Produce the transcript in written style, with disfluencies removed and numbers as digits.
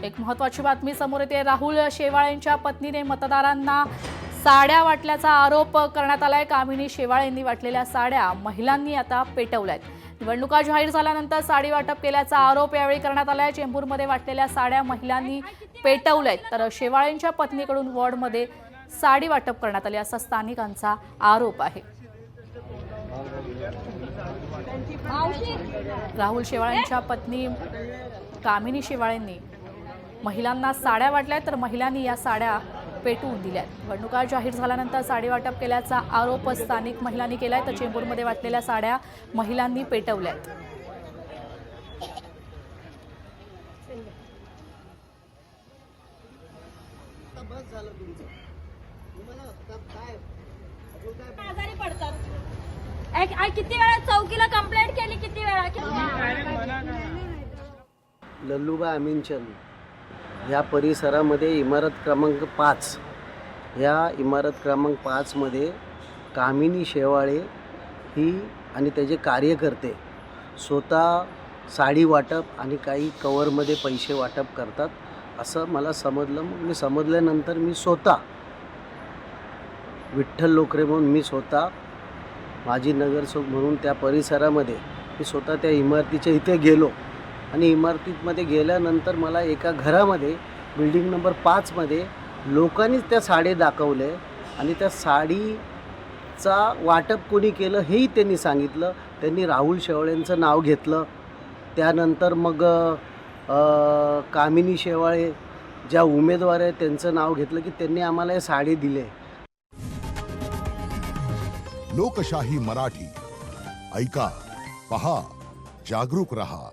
एक महत्त्वाची बातमी समोर येते। राहुल शेवाळेंच्या पत्नीने मतदारांना साड्या वाटल्याचा आरोप करण्यात आलाय। कामिनी शेवाळेंनी वाटलेल्या साड्या महिलांनी आता पेटवल्यात। निवडणुका जाहीर झाल्यानंतर साडी वाटप केल्याचा आरोप यावेळी करण्यात आलाय। चेंबूरमध्ये वाटलेल्या साड्या महिलांनी पेटवल्यात तर शेवाळेंच्या पत्नीकडून वॉर्डमध्ये साडी वाटप करण्यात आली असा स्थानिकांचा आरोप आहे। राहुल शेवाळेंच्या पत्नी कामिनी शेवाळेंनी महिलांना साड्या वाटल्या तर महिलांनी या साड्या पेटवून दिल्यात। निवडणुका जाहीर झाल्यानंतर साडी वाटप केल्याचा आरोप स्थानिक महिलांनी केलाय तर चेंबूरमध्ये वाटलेल्या साड्या महिलांनी पेटवल्यात। किती वेळा चौकीला कंप्लेंट केली, किती वेळा लल्लूबा अमीनचंद या परिसरामध्ये इमारत क्रमांक 5 या इमारत क्रमांक 5 मध्ये कामिनी शेवाळे ही आणि त्याचे कार्यकर्ते स्वतः साडी वाटप आणि काही कवरमध्ये पैसे वाटप करतात असं मला समजलं। मग मी समजल्यानंतर मी स्वतः विठ्ठल लोकरे म्हणून मी स्वतः माजी नगरसेवक म्हणून त्या परिसरामध्ये मी स्वतः त्या इमारतीच्या इथे गेलो आणि इमारतीमध्ये गेल्यानंतर मला एका घरामध्ये बिल्डिंग नंबर 5 मध्ये लोकांनीच त्या साडी दाखवले आणि त्या साडीचा वाटप कोणी केलं हेही त्यांनी सांगितलं। त्यांनी राहुल शेवाळेंचं नाव घेतलं। त्यानंतर मग कामिनी शेवाळे ज्या उमेदवार आहेत त्यांचं नाव घेतलं की त्यांनी आम्हाला हे साडी दिले। लोकशाही मराठी ऐका, पहा, जागरूक रहा।